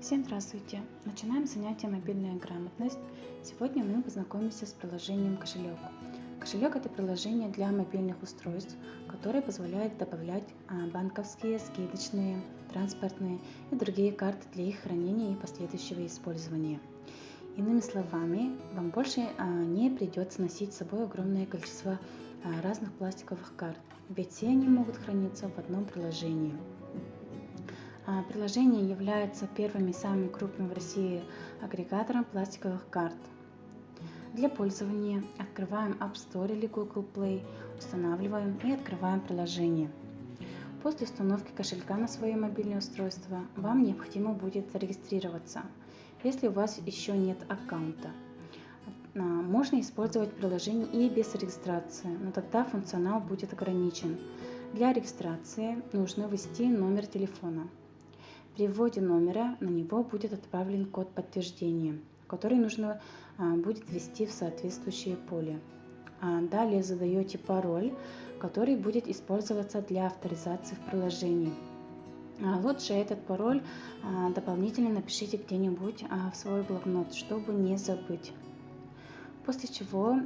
Всем здравствуйте! Начинаем занятие «Мобильная грамотность». Сегодня мы познакомимся с приложением «Кошелек». Кошелек – это приложение для мобильных устройств, которое позволяет добавлять банковские, скидочные, транспортные и другие карты для их хранения и последующего использования. Иными словами, вам больше не придется носить с собой огромное количество разных пластиковых карт, ведь все они могут храниться в одном приложении. Приложение является первым и самым крупным в России агрегатором пластиковых карт. Для пользования открываем App Store или Google Play, устанавливаем и открываем приложение. После установки кошелька на свое мобильное устройство вам необходимо будет зарегистрироваться, если у вас еще нет аккаунта. Можно использовать приложение и без регистрации, но тогда функционал будет ограничен. Для регистрации нужно ввести номер телефона. При вводе номера на него будет отправлен код подтверждения, который нужно будет ввести в соответствующее поле. Далее задаете пароль, который будет использоваться для авторизации в приложении. Лучше этот пароль дополнительно напишите где-нибудь в свой блокнот, чтобы не забыть. После чего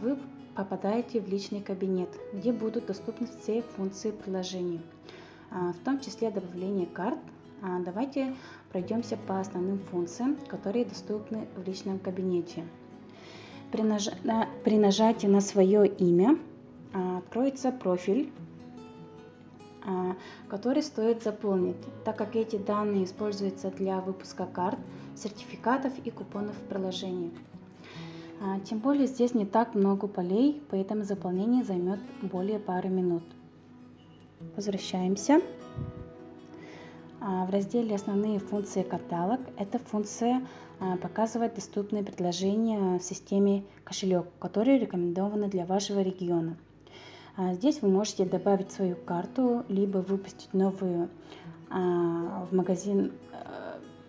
вы попадаете в личный кабинет, где будут доступны все функции приложения, в том числе добавление карт. Давайте пройдемся по основным функциям, которые доступны в личном кабинете. При нажатии на свое имя откроется профиль, который стоит заполнить, так как эти данные используются для выпуска карт, сертификатов и купонов в приложении. Тем более здесь не так много полей, поэтому заполнение займет более пары минут. Возвращаемся. В разделе «Основные функции каталог» эта функция показывает доступные предложения в системе «Кошелек», которые рекомендованы для вашего региона. Здесь вы можете добавить свою карту, либо выпустить новую в магазин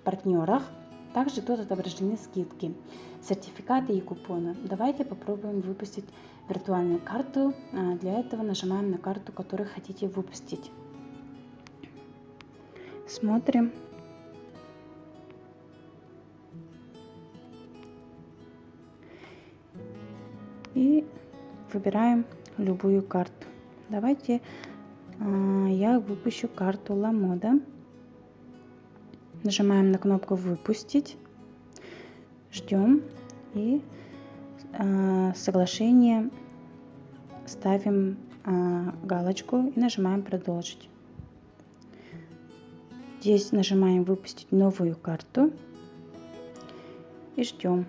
партнерах. Также тут отображены скидки, сертификаты и купоны. Давайте попробуем выпустить виртуальную карту. Для этого нажимаем на карту, которую хотите выпустить. Смотрим. И выбираем любую карту. Давайте я выпущу карту Ламода. Нажимаем на кнопку «Выпустить», ждем и соглашение ставим галочку и нажимаем «Продолжить». Здесь нажимаем «Выпустить новую карту» и ждем.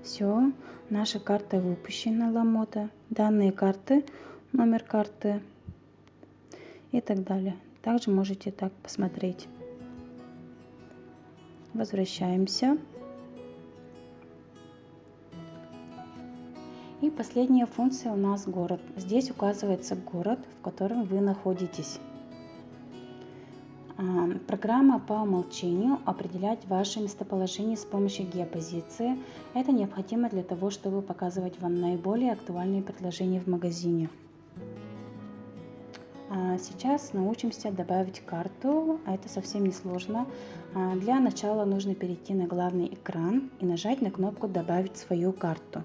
Все, наша карта выпущена Ламода. Данные карты, номер карты и так далее. Также можете так посмотреть. Возвращаемся. И последняя функция у нас город. Здесь указывается город, в котором вы находитесь. Программа по умолчанию определяет ваше местоположение с помощью геопозиции. Это необходимо для того, чтобы показывать вам наиболее актуальные предложения в магазине. Сейчас научимся добавить карту. Это совсем не сложно. Для начала нужно перейти на главный экран и нажать на кнопку «Добавить свою карту».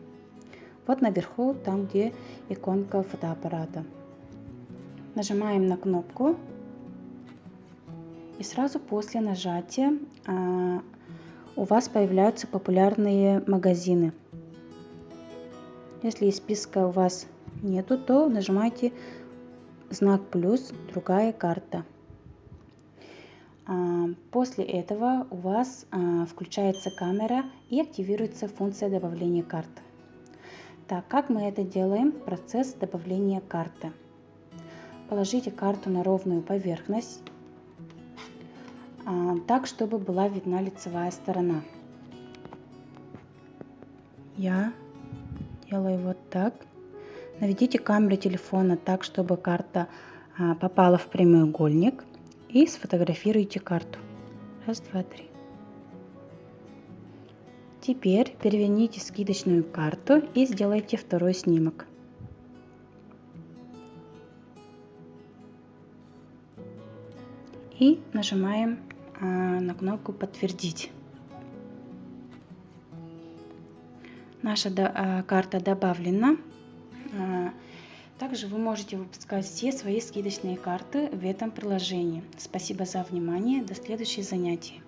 Вот наверху, там где иконка фотоаппарата. Нажимаем на кнопку. И сразу после нажатия у вас появляются популярные магазины. Если из списка у вас нету, то нажимайте знак плюс «Другая карта». После этого у вас включается камера и активируется функция добавления карты. Так, как мы это делаем? Процесс добавления карты. Положите карту на ровную поверхность, так, чтобы была видна лицевая сторона. Я делаю вот так. Наведите камеру телефона так, чтобы карта попала в прямоугольник, и сфотографируйте карту. Раз, два, три. Теперь переверните скидочную карту и сделайте второй снимок. И нажимаем на кнопку «Подтвердить». Наша карта добавлена. Также вы можете выпускать все свои скидочные карты в этом приложении. Спасибо за внимание. До следующих занятий.